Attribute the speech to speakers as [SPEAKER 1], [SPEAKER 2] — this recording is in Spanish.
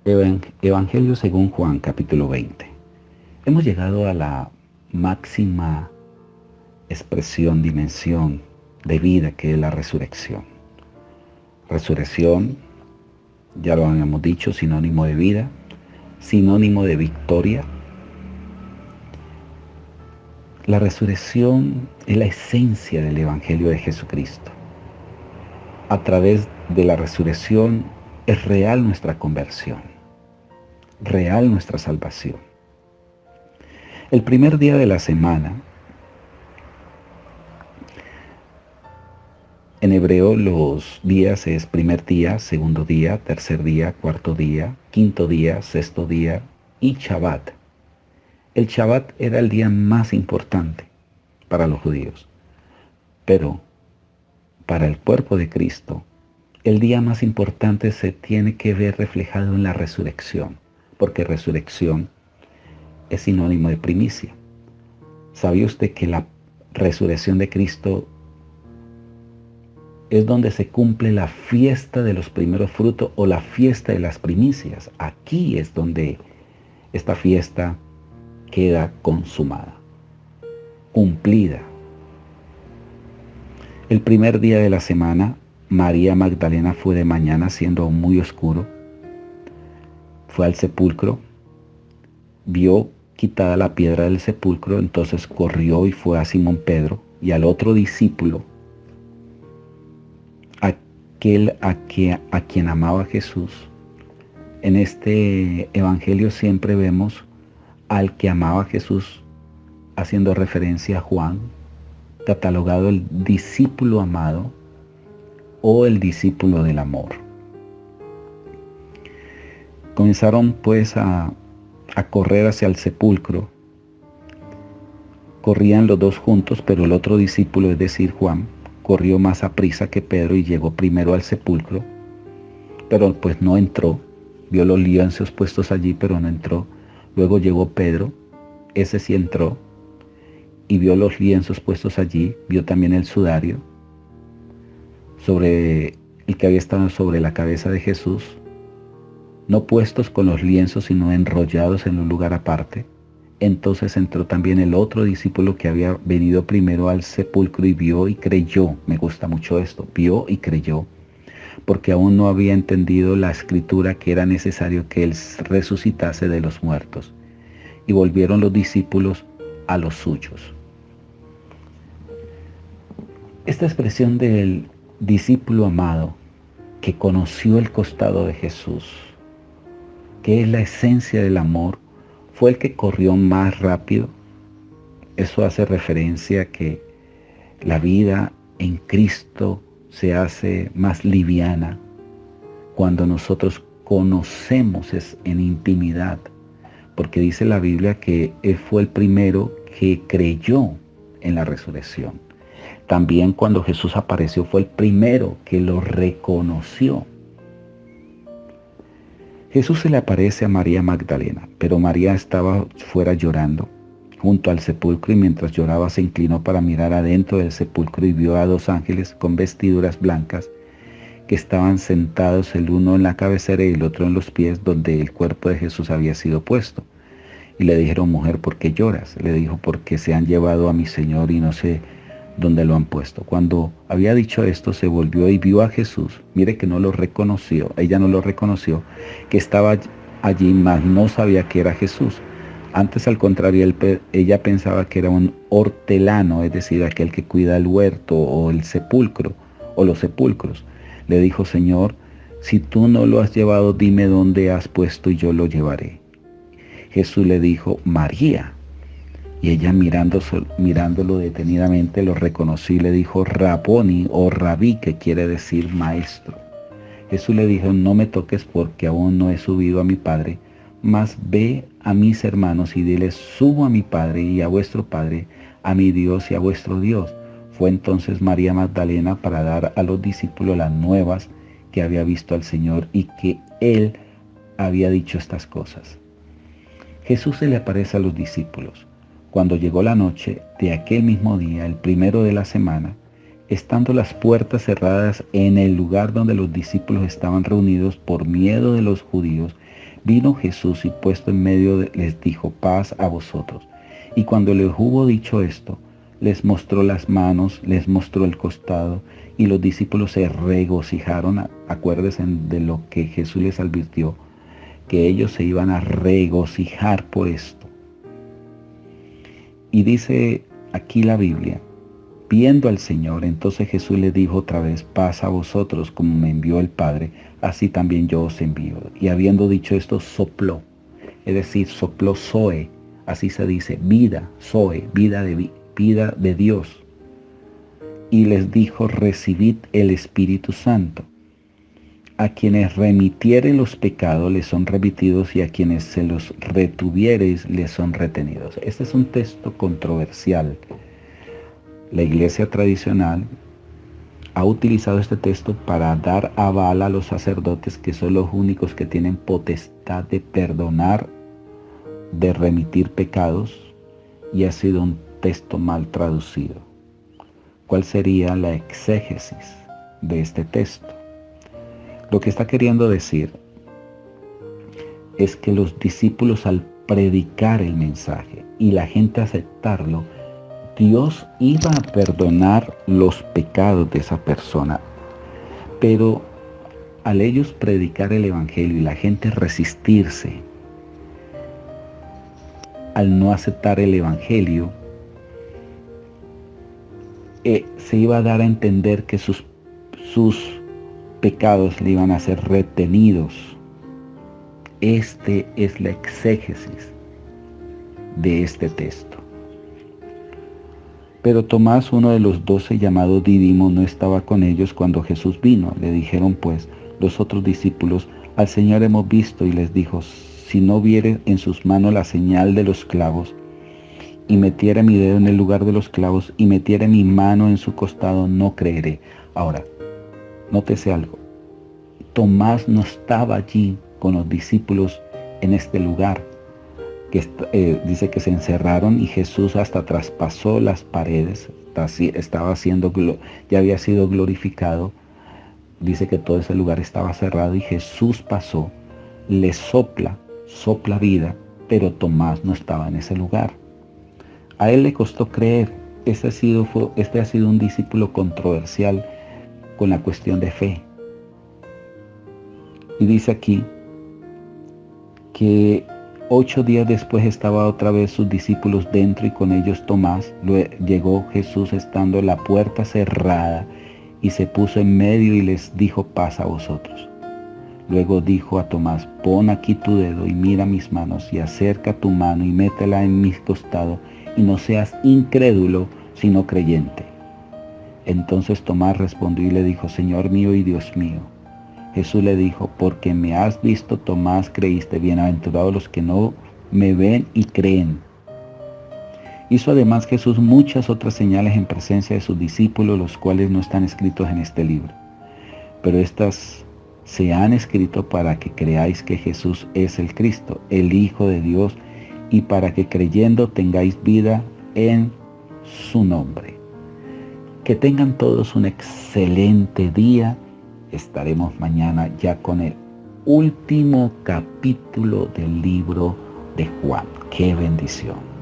[SPEAKER 1] Evangelio según Juan, capítulo 20. Hemos llegado a la máxima expresión, dimensión de vida que es la resurrección. Resurrección, ya lo habíamos dicho, sinónimo de vida, sinónimo de victoria. La resurrección es la esencia del Evangelio de Jesucristo. A través de la resurrección es real nuestra conversión, real nuestra salvación. El primer día de la semana, en hebreo los días es primer día, segundo día, tercer día, cuarto día, quinto día, sexto día y Shabbat. El Shabbat era el día más importante para los judíos, pero para el cuerpo de Cristo, el día más importante se tiene que ver reflejado en la resurrección, porque resurrección es sinónimo de primicia. ¿Sabía usted que la resurrección de Cristo es donde se cumple la fiesta de los primeros frutos o la fiesta de las primicias? Aquí es donde esta fiesta queda consumada, cumplida. El primer día de la semana, María Magdalena fue de mañana, siendo aún muy oscuro. Fue al sepulcro, vio quitada la piedra del sepulcro, entonces corrió y fue a Simón Pedro y al otro discípulo, aquel a quien amaba Jesús. En este evangelio siempre vemos al que amaba Jesús, haciendo referencia a Juan, catalogado el discípulo amado o el discípulo del amor. Comenzaron pues a correr hacia el sepulcro. Corrían los dos juntos, pero el otro discípulo, es decir, Juan, corrió más aprisa que Pedro y llegó primero al sepulcro, pero pues no entró. Vio los lienzos puestos allí, pero no entró. Luego llegó Pedro, ese sí entró, y vio los lienzos puestos allí, vio también el sudario, sobre el que había estado sobre la cabeza de Jesús, no puestos con los lienzos, sino enrollados en un lugar aparte. Entonces entró también el otro discípulo que había venido primero al sepulcro y vio y creyó. Me gusta mucho esto, vio y creyó, porque aún no había entendido la escritura que era necesario que él resucitase de los muertos. Y volvieron los discípulos a los suyos. Esta expresión del discípulo amado que conoció el costado de Jesús, que es la esencia del amor, fue el que corrió más rápido. Eso hace referencia a que la vida en Cristo se hace más liviana cuando nosotros conocemos en intimidad, porque dice la Biblia que él fue el primero que creyó en la resurrección. También cuando Jesús apareció fue el primero que lo reconoció. Jesús se le aparece a María Magdalena, pero María estaba fuera llorando junto al sepulcro, y mientras lloraba se inclinó para mirar adentro del sepulcro y vio a dos ángeles con vestiduras blancas que estaban sentados, el uno en la cabecera y el otro en los pies donde el cuerpo de Jesús había sido puesto. Y le dijeron: mujer, ¿por qué lloras? Le dijo: porque se han llevado a mi Señor y no sé dónde lo han puesto. Cuando había dicho esto, se volvió y vio a Jesús. Mire que no lo reconoció, ella no lo reconoció, que estaba allí, mas no sabía que era Jesús. Antes, al contrario, ella pensaba que era un hortelano, es decir, aquel que cuida el huerto o el sepulcro o los sepulcros. Le dijo: Señor, si tú no lo has llevado, dime dónde has puesto y yo lo llevaré. Jesús le dijo: María. Y ella mirándolo detenidamente lo reconoció y le dijo: Raboni o Rabí, que quiere decir maestro. Jesús le dijo: no me toques, porque aún no he subido a mi Padre, mas ve a mis hermanos y diles: subo a mi Padre y a vuestro Padre, a mi Dios y a vuestro Dios. Fue entonces María Magdalena para dar a los discípulos las nuevas que había visto al Señor y que Él había dicho estas cosas. Jesús se le aparece a los discípulos. Cuando llegó la noche de aquel mismo día, el primero de la semana, estando las puertas cerradas en el lugar donde los discípulos estaban reunidos por miedo de los judíos, Vino Jesús y puesto en medio les dijo, paz a vosotros. Y cuando les hubo dicho esto, les mostró las manos, les mostró el costado, y los discípulos se regocijaron. Acuérdense de lo que Jesús les advirtió, que ellos se iban a regocijar por esto. Y dice aquí la Biblia, viendo al Señor, entonces Jesús le dijo otra vez, paz a vosotros, como me envió el Padre, así también yo os envío. Y habiendo dicho esto, sopló, es decir, sopló Zoe, así se dice, vida, Zoe, vida de Dios. Y les dijo, recibid el Espíritu Santo. A quienes remitieren los pecados les son remitidos, y a quienes se los retuviereis les son retenidos. Este es un texto controversial. La iglesia tradicional ha utilizado este texto para dar aval a los sacerdotes, que son los únicos que tienen potestad de perdonar, de remitir pecados, y ha sido un texto mal traducido. ¿Cuál sería la exégesis de este texto? Lo que está queriendo decir es que los discípulos, al predicar el mensaje y la gente aceptarlo, Dios iba a perdonar los pecados de esa persona. Pero al ellos predicar el evangelio y la gente resistirse, al no aceptar el evangelio, se iba a dar a entender que sus pecados le iban a ser retenidos. Este es la exégesis de este texto. Pero Tomás, uno de los 12 llamado Dídimo, no estaba con ellos cuando Jesús vino. Le dijeron pues los otros discípulos, al Señor hemos visto. Y les dijo, si no viere en sus manos la señal de los clavos, y metiere mi dedo en el lugar de los clavos, y metiere mi mano en su costado, no creeré. Ahora, nótese algo. Tomás no estaba allí con los discípulos en este lugar. Dice que se encerraron y Jesús hasta traspasó las paredes. Ya había sido glorificado. Dice que todo ese lugar estaba cerrado y Jesús pasó, le sopla vida, pero Tomás no estaba en ese lugar. A él le costó creer. Este ha sido un discípulo controversial con la cuestión de fe. Y dice aquí que 8 días después estaba otra vez sus discípulos dentro y con ellos Tomás. Llegó Jesús estando la puerta cerrada y se puso en medio y les dijo, paz a vosotros. Luego dijo a Tomás, pon aquí tu dedo y mira mis manos, y acerca tu mano y métela en mi costado, y no seas incrédulo, sino creyente. Entonces Tomás respondió y le dijo, Señor mío y Dios mío. Jesús le dijo, porque me has visto, Tomás, creíste. Bienaventurados los que no me ven y creen. Hizo además Jesús muchas otras señales en presencia de sus discípulos, los cuales no están escritos en este libro. Pero estas se han escrito para que creáis que Jesús es el Cristo, el Hijo de Dios, y para que creyendo tengáis vida en su nombre. Que tengan todos un excelente día. Estaremos mañana ya con el último capítulo del libro de Juan. ¡Qué bendición!